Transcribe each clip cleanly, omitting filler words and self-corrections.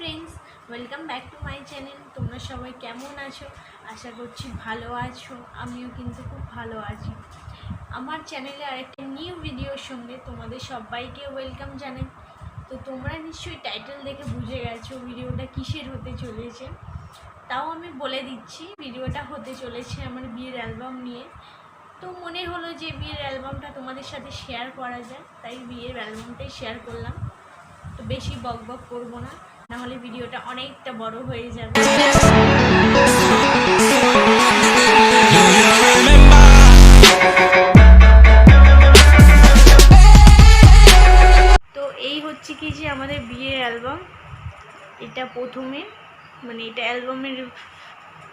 Friends, welcome back to my channel. তোমরা সবাই কেমন আছো? আশা করছি ভালো আছো। আমিও কিন্তু খুব ভালো আছি। আমার চ্যানেলে আরেকটা নিউ ভিডিওর সঙ্গে তোমাদের সবাইকে ওয়েলকাম জানাই। তো তোমরা নিশ্চয়ই টাইটেল দেখে বুঝে গেছো ভিডিওটা কিসের হতে চলেছে। তাও আমি বলে দিচ্ছি, ভিডিওটা হতে চলেছে আমার বিয়ের অ্যালবাম নিয়ে। তো মনে হলো যে বিয়ের অ্যালবামটা তোমাদের সাথে শেয়ার করা যায়, তাই বিয়ের অ্যালবামটাই শেয়ার করলাম। তো বেশি বক বক করবো না, নাহলে ভিডিওটা অনেকটা বড় হয়ে যাবে। তো এই হচ্ছে কি যে আমাদের বিয়ের অ্যালবাম। এটা প্রথমে এটা অ্যালবামের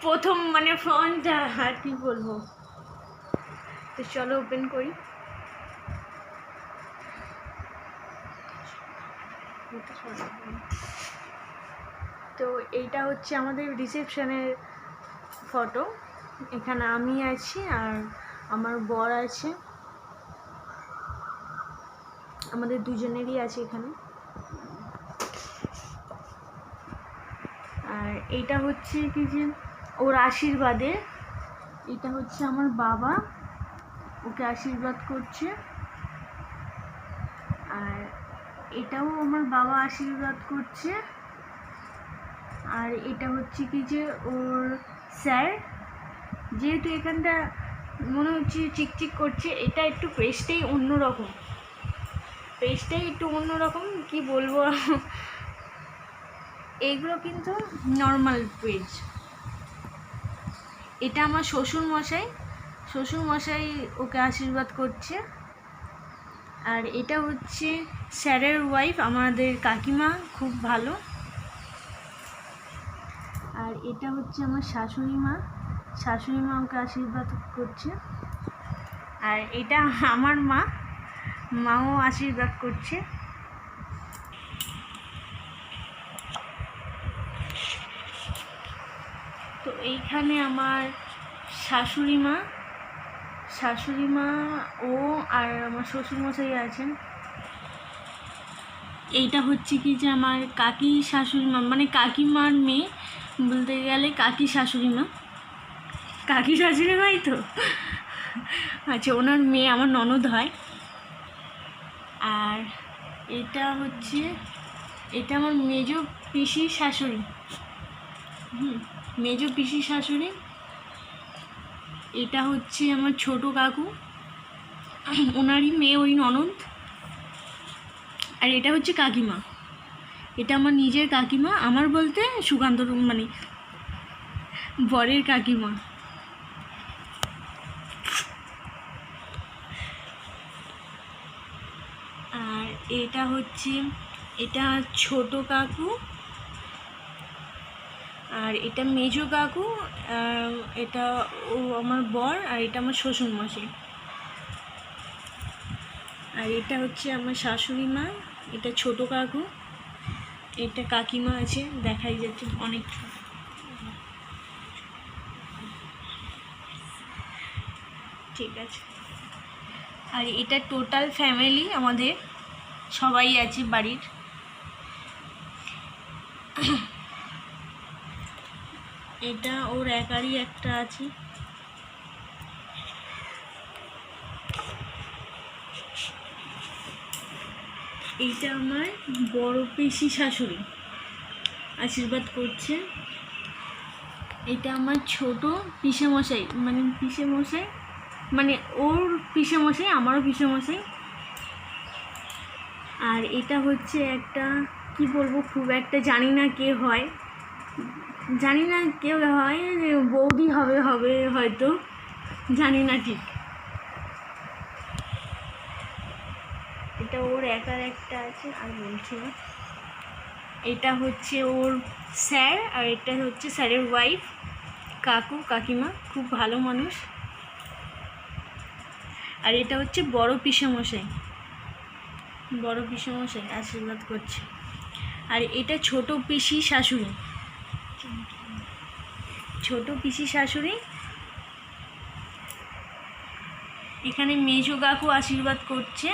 প্রথম ফ্রন্টটা, আর কি বলবো। তো চলো ওপেন করি। তো এইটা হচ্ছে আমাদের রিসেপশনের ফটো। এখানে আমি আছি আর আমার বর আছে, আমাদের দুজনেরই আছে এখানে। আর এইটা হচ্ছে কি যে ওর আশীর্বাদে, এটা হচ্ছে আমার বাবা, ওকে আশীর্বাদ করছে। আর এটাও আমার বাবা আশীর্বাদ করছে। আর এটা হচ্ছে কি যে ওর স্যার, যেহেতু এখানটা মনে হচ্ছে চিকচিক করছে, এটা একটু পেস্টটাই অন্যরকম, কি বলবো। এইগুলো কিন্তু নর্মাল পেজ। এটা আমার শ্বশুরমশাই ওকে আশীর্বাদ করছে। আর এটা হচ্ছে স্যারের ওয়াইফ, আমাদের কাকিমা, খুব ভালো। আর এটা হচ্ছে আমার শাশুড়ি মা ওকে আশীর্বাদ করছে। আর এটা আমার মাও আশীর্বাদ করছে। তো এইখানে আমার শাশুড়ি মা ও আর আমার শ্বশুরমশাই আছেন। এইটা হচ্ছে কি যে আমার কাকি শাশুড়ি মা, কাকিমার মেয়ে বলতে গেলে, কাকি শাশুড়ি মাই তো। আচ্ছা, ওনার মেয়ে আমার ননদ হয়। আর এটা আমার মেজো পিসির শাশুড়ি। এটা হচ্ছে আমার ছোট কাকু, ওনারই মেয়ে, ওই ননদ। আর এটা হচ্ছে কাকিমা, এটা আমার নিজের কাকিমা, আমার বলতে সুকান্ত বরের কাকিমা। আর এটা ছোট কাকু, আর এটা মেজো কাকু, এটা ও আমার বর, আর এটা আমার শ্বশুরমশাই। আর এটা হচ্ছে আমার শাশুড়ি মা, এটা ছোট কাকু, এটা কাকিমা আছে, দেখাই যাচ্ছে অনেক। ঠিক আছে। আর এটা টোটাল ফ্যামিলি, আমাদের সবাই আছে বাড়ির। এটা ওর একারই একটা আছে। এইটা আমার বড় পিসি শাশুড়ি আশীর্বাদ করছে। এটা আমার ছোট পিসেমশাই, ওর পিসেমশাই, আমারও পিসেমশাই। আর এটা হচ্ছে একটা, কি বলবো, খুব একটা জানি না কে হয়, বৌদি হবে হয়তো, জানি না ঠিক। এটা ওর একার একটা আছে, আর বলছি না। এটা হচ্ছে ওর স্যার, আর এটা হচ্ছে স্যারের ওয়াইফ, কাকিমা, খুব ভালো মানুষ। আর এটা হচ্ছে বড় পিসেমশাই আশীর্বাদ করছে। আর এটা ছোট পিসি শাশুড়ি। এখানে মেজো কাকু আশীর্বাদ করছে।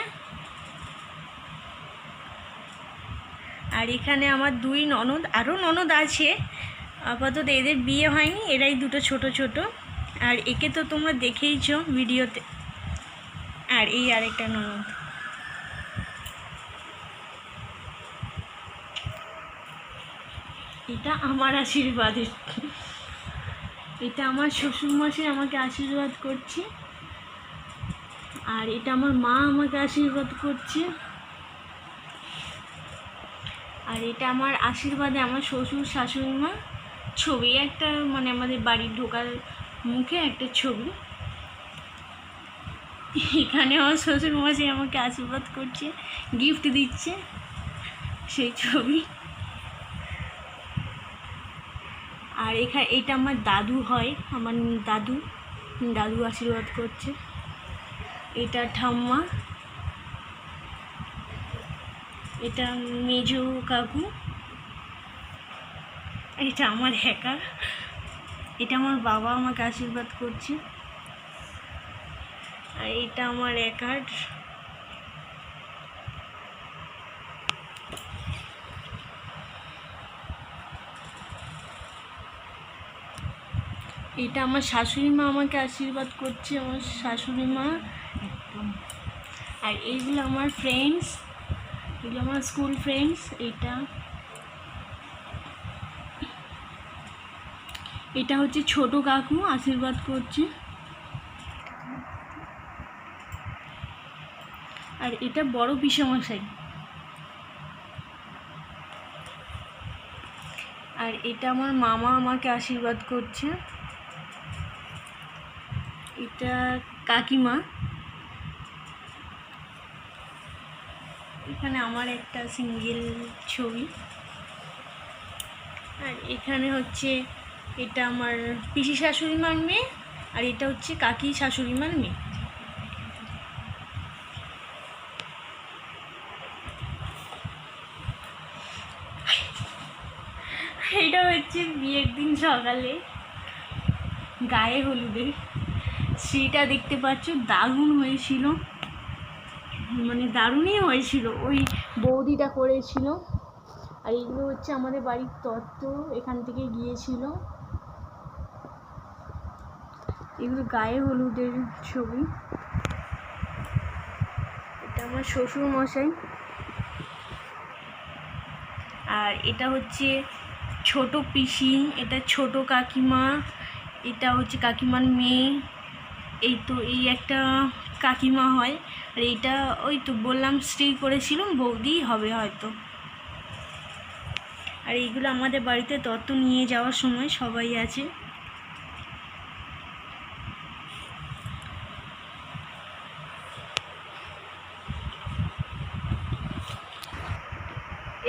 আর আর এখানে আমার 2 ননদ, আরও ননদ আছে, আপাতত এদের বিয়ে হয়নি, এরাই দুটো ছোট ছোট। আর একে তো তোমরা দেখেইছো ভিডিওতে। আর এই আরেকটা ননদ। এটা আমার আশীর্বাদের, এটা আমার শ্বশুরমশাই আমাকে আশীর্বাদ করছে, আর এটা আমার মা আমাকে আশীর্বাদ করছে, আর এটা আমার আশীর্বাদে আমার শ্বশুর শাশুড়ি মা ছবি একটা, মানে আমাদের বাড়ির ঢোকার মুখে একটা ছবি। এখানে আমার শ্বশুরমশাই আমাকে আশীর্বাদ করছে, গিফট দিচ্ছে, সেই ছবি। আর এটা আমার দাদু হয়, আমার দাদু আশীর্বাদ করছে। এটা ঠাম্মা, এটা মেজো কাকু, এটা আমার হ্যাকার, এটা আমার বাবা আমাকে আশীর্বাদ করছে। আর এটা আমার একার। এটা আমার শাশুড়ি মা আমাকে আশীর্বাদ করছে, আমার শাশুড়ি মা। আর এইগুলো আমার ফ্রেন্ডস, এগুলো আমার স্কুল ফ্রেন্ডস। এটা হচ্ছে ছোট কাকু আশীর্বাদ করছে। আর এটা বড় পিসেমশাই। আর এটা আমার মামা আমাকে আশীর্বাদ করছে। এটা কাকিমা। এখানে আমার একটা সিঙ্গেল ছবি। আর এখানে হচ্ছে এটা আমার পিসি শাশুড়ি মার মেয়ে, আর এটা হচ্ছে কাকি শাশুড়ি মার মেয়ে। এটা হচ্ছে বিয়ের দিন সকালে গায়ে হলুদের সেটা দেখতে পাচ্ছ, দারুণ হয়েছিল, মানে দারুণই হয়েছিল, ওই বৌদিটা করেছিল। আর এগুলো হচ্ছে আমাদের বাড়ির তত্ত্ব, এখান থেকে গিয়েছিল। এগুলো গায়ে হলুদের ছবি। এটা আমার শ্বশুর মশাই। আর এটা হচ্ছে ছোট পিসি, এটা ছোট কাকিমা, এটা হচ্ছে কাকিমার মেয়ে। এই একটা কাকিমা হয়। আর এইটা ওই তো বললাম স্ত্রী করেছিলাম, বৌদি হবে হয়তো। আর এইগুলো আমাদের বাড়িতে তত্ত্ব নিয়ে যাওয়ার সময় সবাই আছে।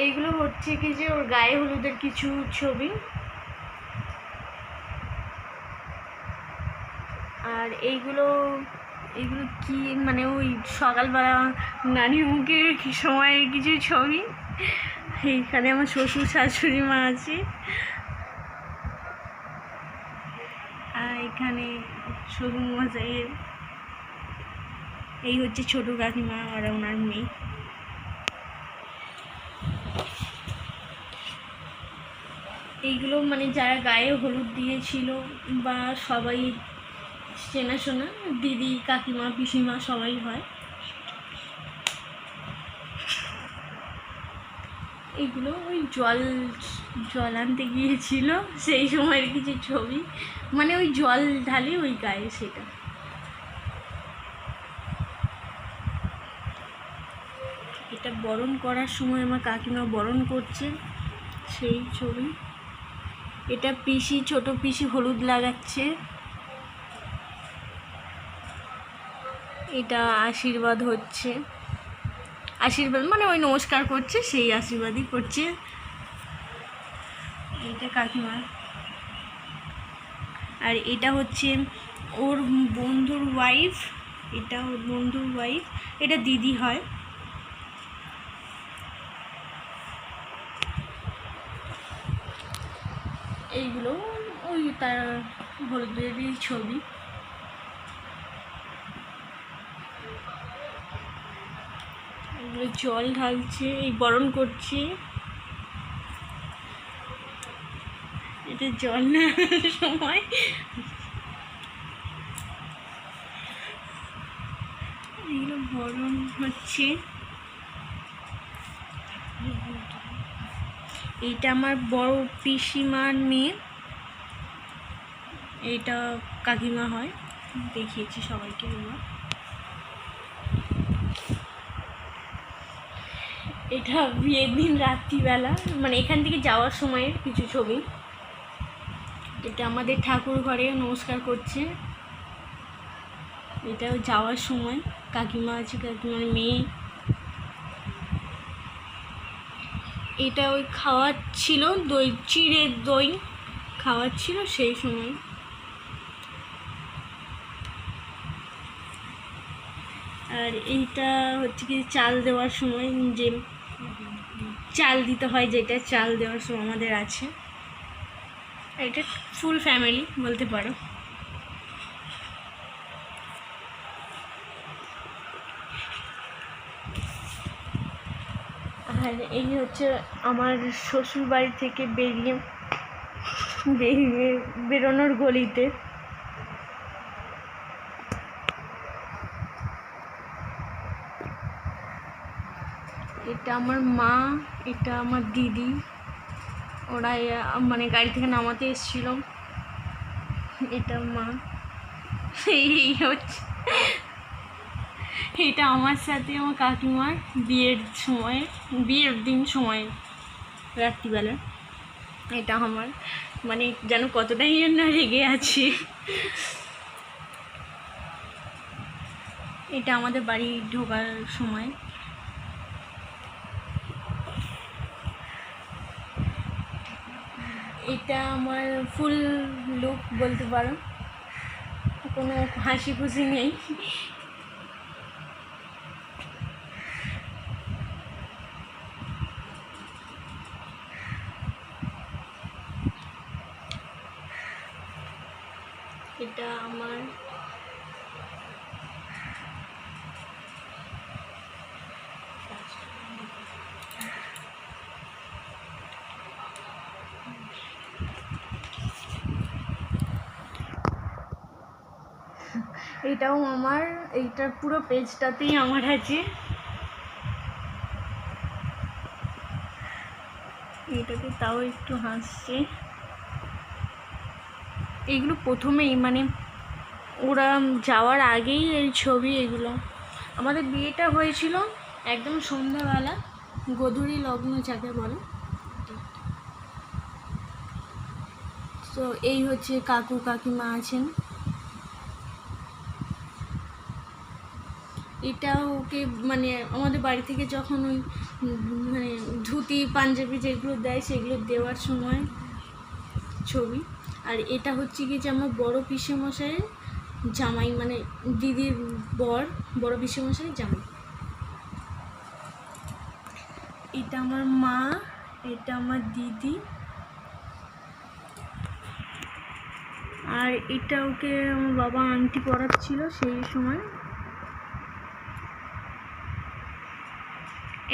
এইগুলো হচ্ছে কি যে ওর গায়ে হলুদের কিছু ছবি। আর এইগুলো কি মানে ওই সকালবেলা নানির মুখের সময়ের কিছু ছবি। এইখানে আমার শ্বশুর শাশুড়ি মা আছে। আর এখানে শ্বশুর মশাইয়ের, এই হচ্ছে ছোট কাকিমা আর ওনার মেয়ে। এইগুলো মানে যারা গায়ে হলুদ দিয়েছিল বা সবাই চেনাশোনা, দিদি কাকিমা পিসিমা সবাই হয়। এগুলো ওই জল আনতে গিয়েছিল সেই সময়ের কিছু ছবি, মানে ওই জল ঢালে ওই গায়ে, সেটা। এটা বরণ করার সময় আমার কাকিমা বরণ করছে, সেই ছবি। এটা পিসি, ছোট পিসি হলুদ লাগাচ্ছে। এটা আশীর্বাদ হচ্ছে, আশীর্বাদ মানে ওই নমস্কার করছে, সেই আশীর্বাদই করছে। এটা কাকিমা। আর এটা হচ্ছে ওর বন্ধুর ওয়াইফ, এটা ওর বন্ধুর ওয়াইফ, এটা দিদি হয়। এইগুলো ওই তার হলুদেরই ছবি। এগুলো জল ঢালছে, এই বরণ করছে। এটা জল নেওয়ার সময় এগুলো বরণ হচ্ছে। এইটা আমার বড় পিসিমার মেয়ে, এইটা কাকিমা হয়, দেখিয়েছি সবাইকে। এটা বিয়ের দিন রাত্রিবেলা, মানে এখান থেকে যাওয়ার সময় কিছু ছবি। এটা আমাদের ঠাকুর ঘরে নমস্কার করছে, এটাও যাওয়ার সময়। কাকিমা আছে, কাকিমার মেয়ে। এটা ওই খাওয়াচ্ছিল, দই চিড়ের দই খাওয়াচ্ছিল সেই সময়। আর এইটা হচ্ছে কি চাল দেওয়ার সময়, যে চাল দিতে হয়, যেটা চাল দেওয়ার সময় আমাদের আছে। এটা ফুল ফ্যামিলি বলতে পারো। আর এই হচ্ছে আমার শ্বশুর বাড়ি থেকে বেরোনোর গলিতে। এটা আমার মা, এটা আমার দিদি, ওরা মানে গাড়ি থেকে নামাতে এসেছিল। এটা মা। এই হচ্ছে, এটা আমার সাথে আমার কাকিমার বিয়ের দিন সময় রাত্রিবেলা। এটা আমার, মানে যেন কতটাই না রেগে আছে। এটা আমাদের বাড়ি ঢোকার সময়। এটা আমার ফুল লুক বলতে পারো, কোনো হাসি খুশি নেই। এটা আমার এটাও আমার, এইটার পুরো পেজটাতেই আমার আছে। এটাতে তাও একটু হাসছে। এইগুলো প্রথমেই, মানে ওরা যাওয়ার আগেই এই ছবি। এগুলো আমাদের বিয়েটা হয়েছিল একদম সন্ধ্যাবেলা, গোধূলি লগ্ন যাকে বলে। তো এই হচ্ছে কাকু কাকিমা আছেন। এটা ওকে মানে আমাদের বাড়ি থেকে যখন ওই মানে ধুতি পাঞ্জাবি যেগুলো দেয় সেগুলো দেওয়ার সময় ছবি। আর এটা হচ্ছে কি যে আমার বড় পিসেমশাইয়ের জামাই, মানে দিদির বড় পিসেমশাইয়ের জামাই। এটা আমার মা, এটা আমার দিদি। আর এটা ওকে আমার বাবা আংটি পরাচ্ছিল সেই সময়।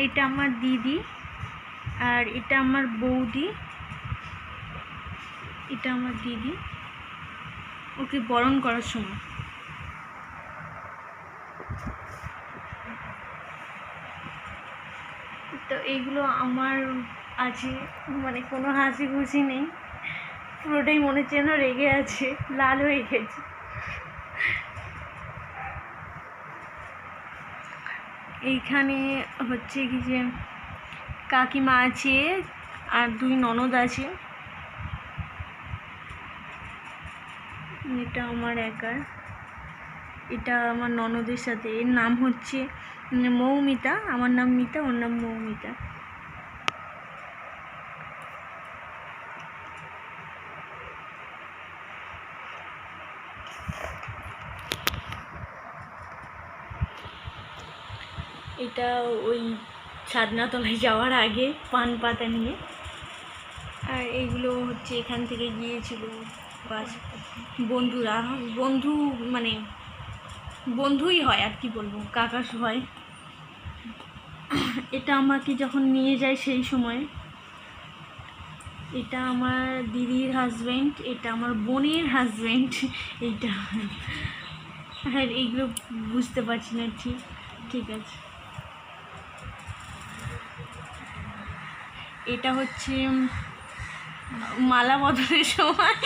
এটা আমার দিদি, আর এটা আমার বৌদি। এটা আমার দিদি, ওকে বরণ করার সময়। তো এইগুলো আমার আছে, মানে কোনো হাসি খুশি নেই, পুরোটাই মনে হচ্ছে যেন রেগে আছে, লাল হয়ে গেছে। এইখানে হচ্ছে কি যে কাকিমা আছে আর 2 ননদ আছে। এটা আমার একার, এটা আমার ননদের সাথে। এর নাম হচ্ছে মৌমিতা, আমার নাম মিতা, ওর নাম মৌমিতা। এটা ওই ছাদনাতলায় যাওয়ার আগে পান পাতা নিয়ে। আর এইগুলো হচ্ছে এখান থেকে গিয়েছিল বাস বন্ধুরা, মানে বন্ধুই হয় আর কি বলবো, কাকাশ হয়। এটা আমাকে যখন নিয়ে যায় সেই সময়। এটা আমার দিদির হাজব্যান্ড, এটা আমার বোনের হাজব্যান্ড, এইটা আর এইগুলো বুঝতে পারছি না ঠিক। ঠিক আছে, এটা হচ্ছে মালা বদলের সময়,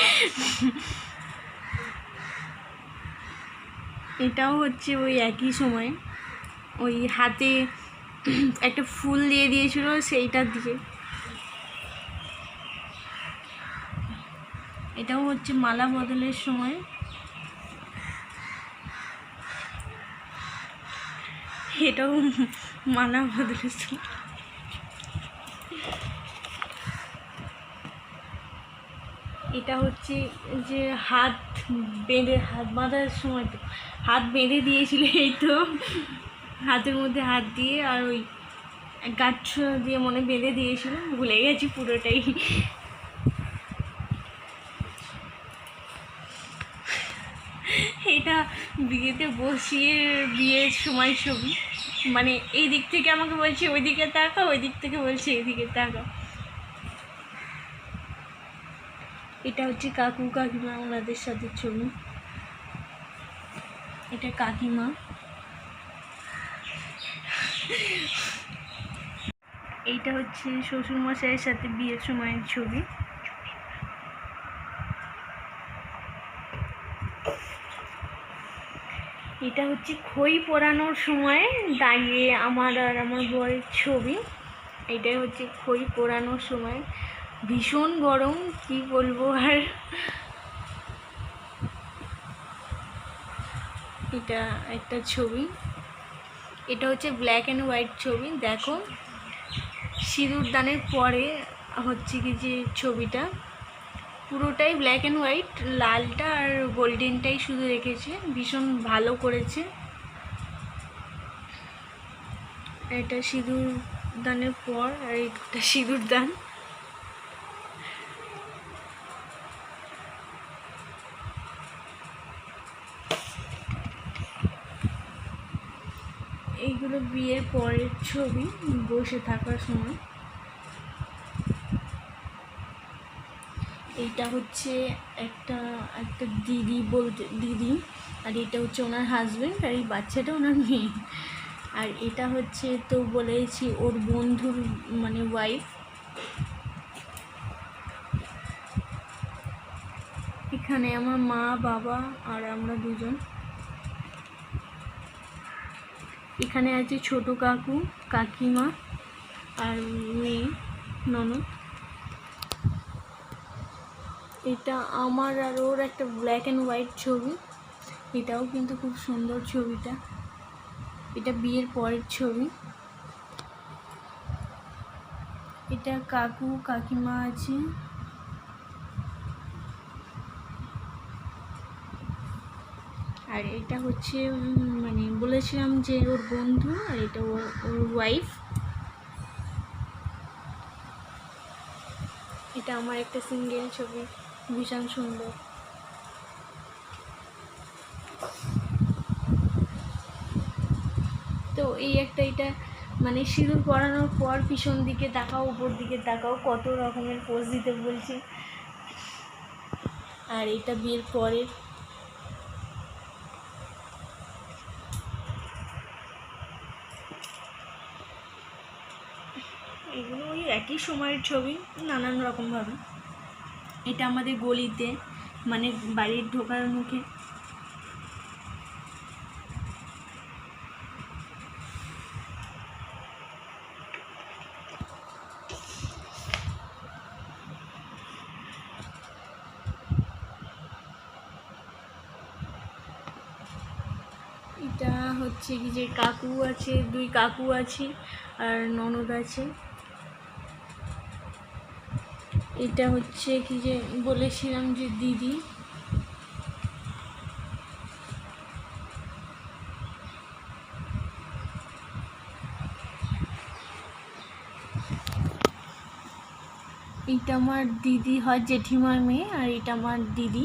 এটাও হচ্ছে ওই একই সময়, ওই হাতে একটা ফুল দিয়ে দিয়েছিল সেইটা দিয়ে। এটাও হচ্ছে মালা বদলের সময়, এটাও মালা বদলের সময়। এটা হচ্ছে যে হাত বেঁধে, হাত বাঁধার সময় তো হাত বেঁধে দিয়েছিল, এই তো হাতের মধ্যে হাত দিয়ে আর ওই গাছ দিয়ে মনে বেঁধে দিয়েছিল, ভুলে গেছি পুরোটাই। এটা বিয়েতে বসিয়ে বিয়ের সময় ছবি, মানে এই দিক থেকে আমাকে বলছে ওই দিকে তাকাও, ওই দিক থেকে বলছে এদিকে তাকাও। এটা হচ্ছে কাকু কাকিমা ওনাদের সাথে ছবি, এটা কাকিমা। এইটা হচ্ছে শ্বশুরমশাইয়ের সাথে বিয়ের সময়ের ছবি। এটা হচ্ছে খই পোড়ানোর সময় দাঁড়িয়ে আমার আর আমার বরের ছবি। এটাই হচ্ছে খই পোড়ানোর সময়, ভীষণ গরম, কি বলবো আর। এটা একটা ছবি, এটা হচ্ছে ব্ল্যাক অ্যান্ড হোয়াইট ছবি। দেখো সিঁদুর দানের পরে হচ্ছে কি যে ছবিটা পুরোটাই ব্ল্যাক অ্যান্ড হোয়াইট, লালটা আর গোল্ডেনটাই শুধু রেখেছে, ভীষণ ভালো করেছে। এটা সিঁদুর দানের পর আর এটা সিঁদুর দান। এইগুলো বিয়ের পরের ছবি, বসে থাকার সময়। এইটা হচ্ছে একটা একটা দিদি বলতে দিদি, আর এটা হচ্ছে ওনার হাজব্যান্ড, আর এই বাচ্চাটা ওনার মেয়ে। আর এটা হচ্ছে তো বলেছি ওর বন্ধুর মানে ওয়াইফ। এখানে আমার মা বাবা আর আমরা দুজন। এখানে আছে ছোট কাকু কাকিমা আর মেয়ে ননদ। এটা আমার আর ওর একটা ব্ল্যাক অ্যান্ড হোয়াইট ছবি, এটাও কিন্তু খুব সুন্দর ছবিটা। এটা বিয়ের পরের ছবি। এটা কাকু কাকিমা আছে। আর এটা হচ্ছে মানে বলেছিলাম যে ওর বন্ধু, আর এটা ওর ওয়াইফ। এটা আমার একটা সিঙ্গেল ছবি, ভীষণ সুন্দর। তো এই একটা, এটা মানে সিঁদুর পরানোর পর পিছন দিকে তাকাও, উপর দিকে তাকাও, কত রকমের পোজ দিতে বলছি। আর এটা বিয়ের পরের। এগুলো ওই একই সময়ের ছবি, নানান রকমভাবে। এটা আমাদের গলিতে, মানে বাড়ির ঢোকার মুখে। এটা হচ্ছে কি যে কাকু আছে, দুই কাকু আছে আর ননদ আছে। এটা হচ্ছে কি যে বলেছিলাম যে দিদি। এটা আমার দিদি হয় জেঠিমার মেয়ে, আর এটা আমার দিদি,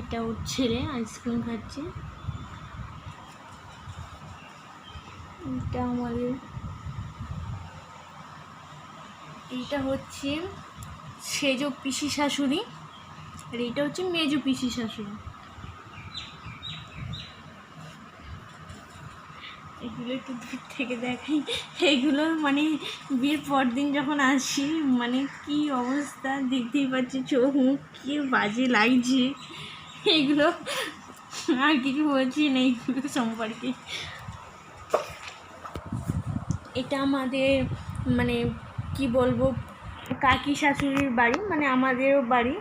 এটা ওর ছেলে আইসক্রিম খাচ্ছে। এটা আমাদের, এইটা হচ্ছে সেজো পিসি শাশুড়ি, আর এটা হচ্ছে মেজো পিসি শাশুড়ি। এগুলো একটু দূর থেকে দেখাই। এগুলো মানে বিয়ের পর দিন যখন আসি মানে কি অবস্থা দেখতেই পাচ্ছি, চোখ মুখ কি বাজে লাগছে। এগুলো আর কিছু বলছি না এইগুলো সম্পর্কে। এটা আমাদের মানে কি বলবো কাকি শাশুড়ির বাড়ি, মানে আমাদেরও বাড়ি,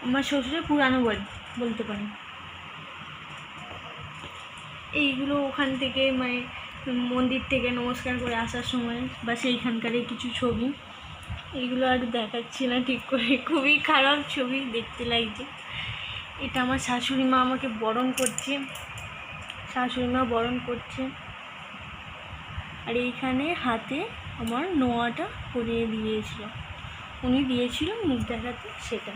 আমার শ্বশুরের পুরানো বাড়ি বলতে পারি। এইগুলো ওখান থেকে মানে মন্দির থেকে নমস্কার করে আসার সময় বা সেইখানকারই কিছু ছবি। এইগুলো আর দেখাচ্ছি না ঠিক করে, খুবই খারাপ ছবি দেখতে লাগছে। এটা আমার শাশুড়ি মা আমাকে বরণ করছে, শাশুড়ি মা বরণ করছে। আর এইখানে হাতে আমার নোয়াটা পরিয়ে দিয়েছিল, উনি দিয়েছিল মুখ দেখাতে সেটা।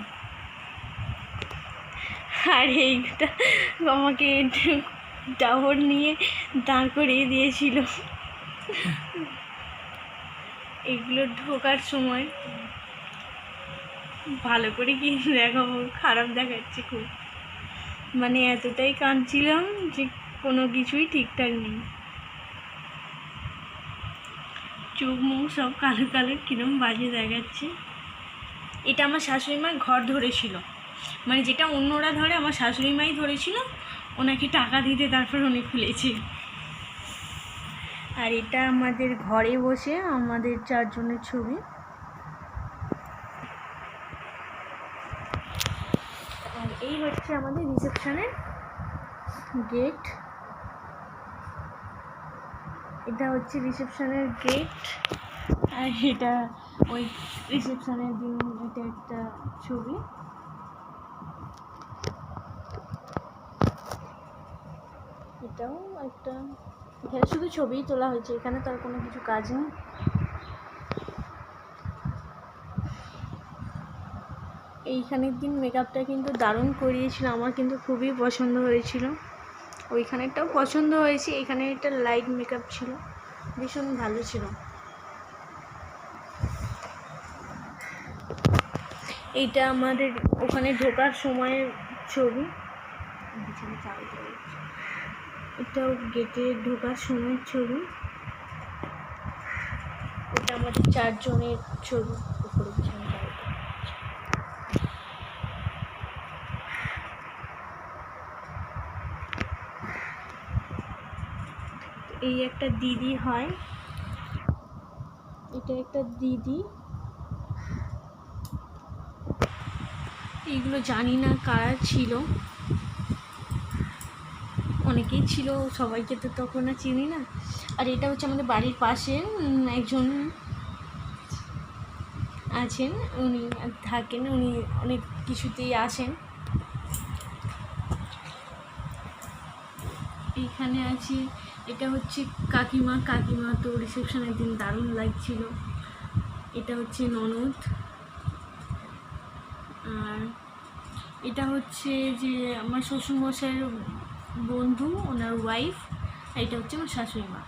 আর এইটা আমাকে টাওয়ার নিয়ে দাঁড় করিয়ে দিয়েছিল। এগুলো ঢোকার সময় ভালো করে কি দেখাবো, খারাপ দেখাচ্ছে খুব, মানে এতটাই কাঁদছিলাম যে কোনো কিছুই ঠিকঠাক নেই, চোখ মুখ সব কালো কালো কিরম বাজে দেখাচ্ছে। এটা আমার শাশুড়ি মা ঘর ধরেছিল, মানে যেটা অন্যরা ধরে আমার শাশুড়ি মাই ধরেছিল, ওনাকে টাকা দিতে তারপর উনি খুলেছে। আর এটা আমাদের ঘরে বসে আমাদের 4 জনের ছবি। আর এই হচ্ছে আমাদের রিসেপশনের গেট, এটা হচ্ছে রিসেপশনের গেট। আর এটা ওই রিসেপশনের দিন এটা একটা ছবি। এটাও একটা, এখানে শুধু ছবিই তোলা হয়েছে, এখানে তার কোনো কিছু কাজ নেই। এইখানের দিন মেকআপটা কিন্তু দারুণ করিয়েছিল, আমার কিন্তু খুবই পছন্দ হয়েছিল। ওইখানেরটাও পছন্দ হয়েছে, এখানে একটা লাইট মেকআপ ছিল, ভীষণ ভালো ছিল। এইটা আমাদের ওখানে ঢোকার সময়ের ছবি, এটাও গেটে ঢোকার সময়ের ছবি। এটা আমাদের 4 জনের ছবি, উপরে পিছনে। এই একটা দিদি হয়, এটা একটা দিদি। এইগুলো জানি না কারা ছিল, অনেকেই ছিল, সবাইকে তো তখন আর চিনি না। আর এটা হচ্ছে আমাদের বাড়ির পাশে একজন আছেন, উনি থাকেন, উনি অনেক কিছুতেই আসেন। এইখানে আছি, এটা হচ্ছে কাকিমা, কাকিমা তো রিসেপশনের দিন দারুণ লাগছিল। এটা হচ্ছে ননদ। আর এটা হচ্ছে যে আমার শ্বশুরমশাইয়ের বন্ধু, ওনার ওয়াইফ। এটা হচ্ছে আমার শাশুড়ি মা।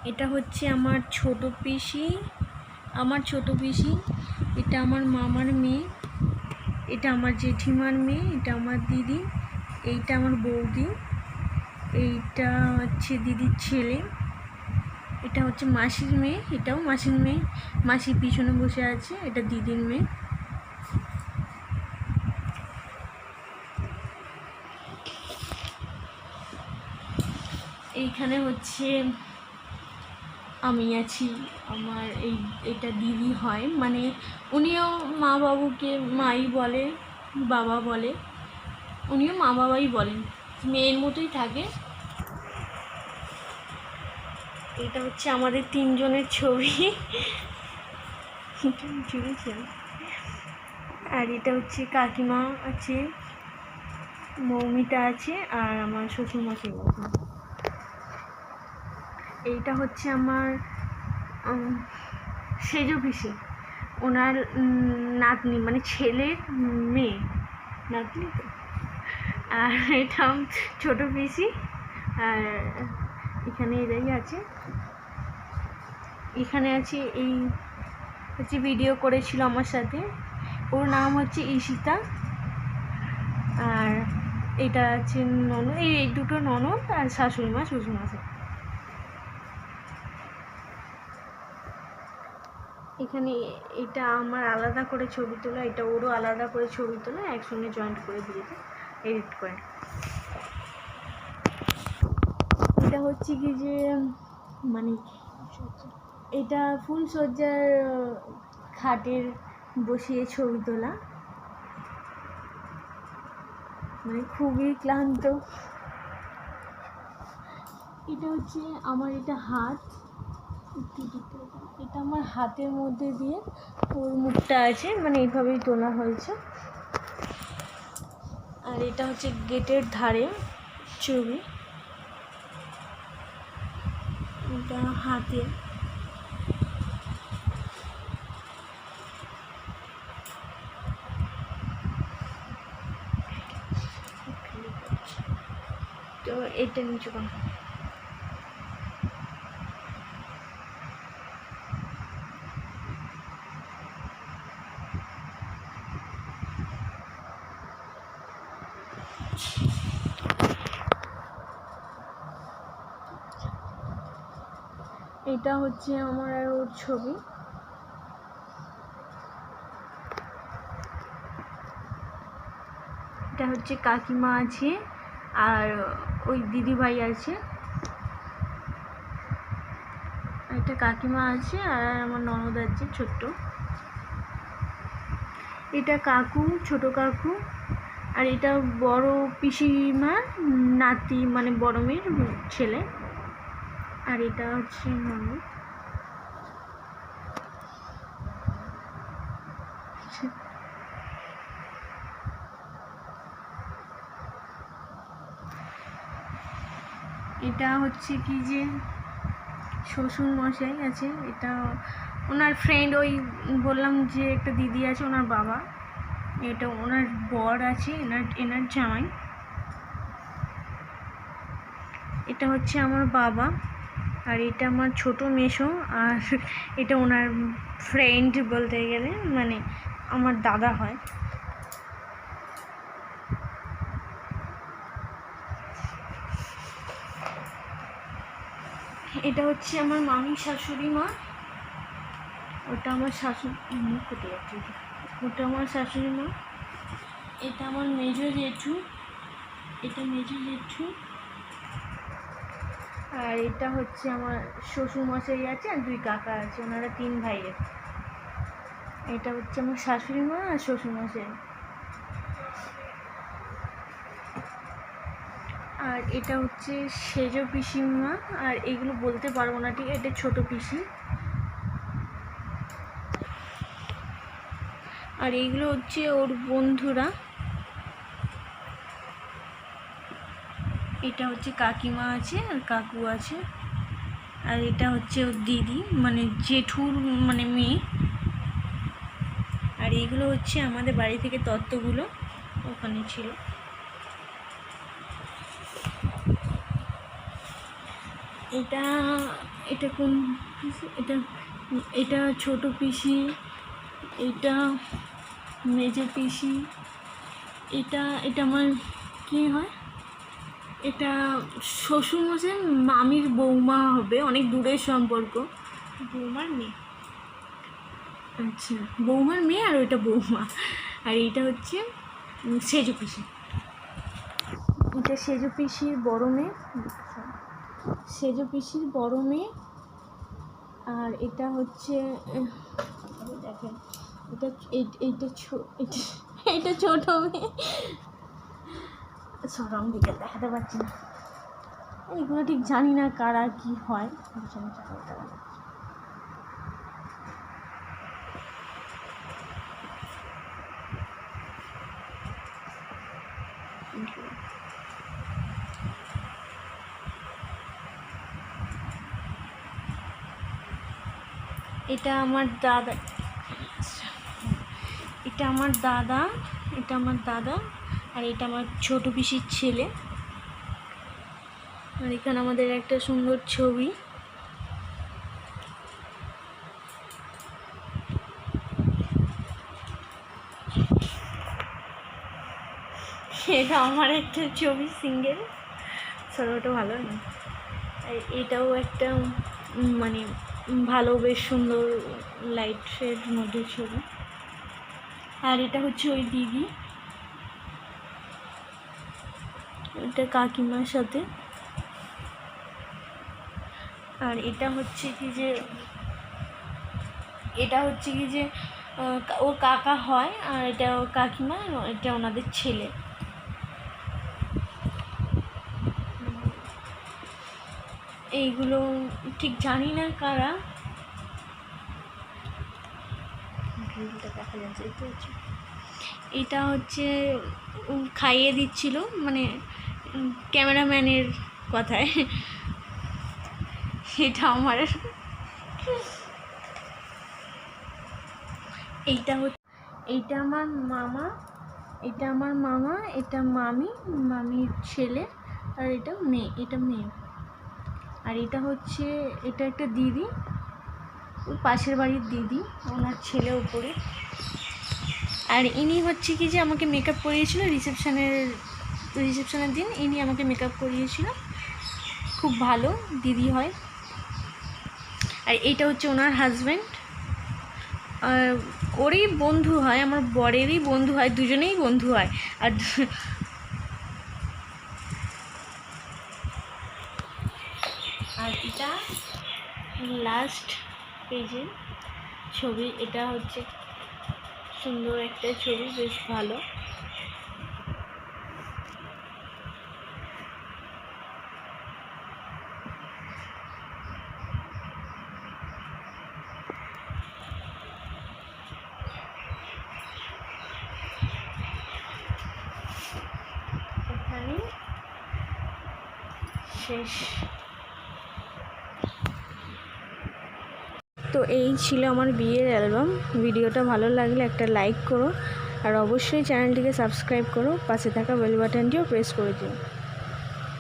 এটা হচ্ছে আমার ছোট পিসি, এটা আমার মামার মেয়ে, এটা আমার জেঠিমার মেয়ে, এটা আমার দিদি, এইটা আমার বৌদি, এইটা হচ্ছে দিদির ছেলে, এটা হচ্ছে মাসির মেয়ে, এটাও মাসির মেয়ে, মাসির পিছনে বসে আছে, এটা দিদির মেয়ে। এইখানে হচ্ছে আমি আছি, আমার এটা দিদি হয়, মানে উনিও মা বাবুকে মাই বলে, বাবা বলে, উনিও মা বাবাই বলেন, মেয়ের মতোই থাকে। এটা হচ্ছে আমাদের 3 জনের ছবি। আর এটা হচ্ছে কাকিমা আছে, মৌমিতা আছে, আর আমার শ্বশুরমশাই আছে। এইটা হচ্ছে আমার সেজো পিসি, ওনার নাতনি, মানে ছেলের মেয়ে, নাতনি তো। আর এটা ছোটো পিসি। আর এখানে এরাই আছে, এখানে আছে এই হচ্ছে ভিডিও করেছিল আমার সাথে। ওর নাম হচ্ছে ঈশিতা। আর এটা আছে ননদ, এই দুটো ননদ আর শাশুড়ি মা শ্বশুরমশাই। এখানে এটা আমার আলাদা করে ছবি তোলা, এটা ওরও আলাদা করে ছবি তোলা, একসঙ্গে জয়েন্ট করে দিয়েছে এডিট করে। এটা হচ্ছে কি যে মানে এটা ফুলসজ্জার খাটের বসিয়ে ছবি তোলা, মানে খুবই ক্লান্ত। এটা হচ্ছে আমার, এটা হাত, এটা আমার হাতের মধ্যে দিয়ে ওর মুখটা আছে, মানে এইভাবেই তোলা হয়েছে। আর এটা হচ্ছে গেটের ধারে ছবি, এটা হাতে। তো এটা নিচু কর। এটা হচ্ছে আমার আর ওর ছবি। এটা হচ্ছে কাকিমা আছে আর ওই দিদিভাই আছে, একটা কাকিমা আছে আর আমার ননদ আছে ছোট্ট। এটা কাকু, ছোট কাকু। আর এটা বড় পিসিমার নাতি, মানে বড় মেয়ের ছেলে। আর এটা হচ্ছে ননদ। এটা হচ্ছে কি যে শ্বশুর মশাই আছে, এটা ওনার ফ্রেন্ড, ওই বললাম যে একটা দিদি আছে ওনার বাবা। এটা ওনার বর আছে, এনার জামাই। এটা হচ্ছে আমার বাবা। আর এটা আমার ছোট মেসো। আর এটা ওনার ফ্রেন্ড বলতে গেলে, মানে আমার দাদা হয়। এটা হচ্ছে আমার মামি শাশুড়ি মা। ওটা আমার ওটা আমার শাশুড়ি মা। এটা আমার মেজো জেঠু, এটা মেজো জেঠু। আর এটা হচ্ছে আমার শ্বশুরমশাই আছে আর দুই কাকা আছে, ওনারা 3 ভাইয়ের। এটা হচ্ছে আমার শাশুড়ি মা আর শ্বশুরমশাই। আর এটা হচ্ছে সেজো পিসিমা। আর এগুলো বলতে পারবো না ঠিক, এটা ছোট পিসি। আর এইগুলো হচ্ছে ওর বন্ধুরা। এটা হচ্ছে কাকিমা আছে আর কাকু আছে। আর এটা হচ্ছে ওর দিদি, মানে জেঠুর মানে মেয়ে। আর এইগুলো হচ্ছে আমাদের বাড়ি থেকে তত্ত্বগুলো ওখানে ছিল। এটা এটা কোন পিসি? এটা ছোট পিসি, এটা মেজো পিসি। এটা আমার কি হয়, এটা শ্বশুরমশাই মামির বৌমা হবে, অনেক দূরের সম্পর্ক, বৌমার মেয়ে। আচ্ছা, বৌমার মেয়ে আর ওইটা বৌমা। আর এইটা হচ্ছে সেজো পিসি। এটা সেজো পিসির বড় মেয়ে, সেজো পিসির বড় মেয়ে। আর এটা হচ্ছে দেখেন, এটা ছোট মেয়ে। সরম দিকে দেখাতে পারছি না, এইগুলো ঠিক জানি না কারা কি হয়। এটা আমার দাদা, এটা আমার দাদা, এটা আমার দাদা। আর এটা আমার ছোট পিসির ছেলে। আর এখানে আমাদের একটা সুন্দর ছবি। এটা আমার একটা ছবি সিঙ্গেল, ছোটোটা ভালো না। আর এটাও একটা মানে ভালো, বেশ সুন্দর লাইটের মধ্যে ছবি। আর এটা হচ্ছে ওই দিদি, এটা কাকিমার সাথে। আর এটা হচ্ছে কি যে ওর কাকা হয়, আর এটা ওর কাকিমা, এটা ওনাদের ছেলে। এইগুলো ঠিক জানি না কারা, দেখা যাচ্ছে। এটা হচ্ছে খাইয়ে দিচ্ছিল, মানে ক্যামেরাম্যানের কথায়। এটা আমার এইটা আমার মামা, এটা মামির ছেলে, আর এটা মেয়ে। আর এটা হচ্ছে, এটা একটা দিদি, ওই পাশের বাড়ির দিদি, ওনার ছেলে উপরে। আর ইনি হচ্ছে কি যে আমাকে মেকআপ করিয়েছিল রিসেপশনের দিন, ইনি আমাকে মেকআপ করিয়েছিল, খুব ভালো দিদি হয়। আর এইটা হচ্ছে ওনার হাজব্যান্ড, আর ওরই বন্ধু হয়, আমার বরেরই বন্ধু হয়, দুজনেই বন্ধু হয়। আর এটা লাস্ট পেজের ছবি, এটা হচ্ছে সুন্দর একটা ছবি, বেশ ভালো। এখানে শেষ। তো এই ছিল আমার বিয়ের অ্যালবাম। ভিডিওটা ভালো লাগলে একটা লাইক করো, আর অবশ্যই চ্যানেলটিকে সাবস্ক্রাইব করো, পাশে থাকা বেল বাটনটিও প্রেস করে দিও।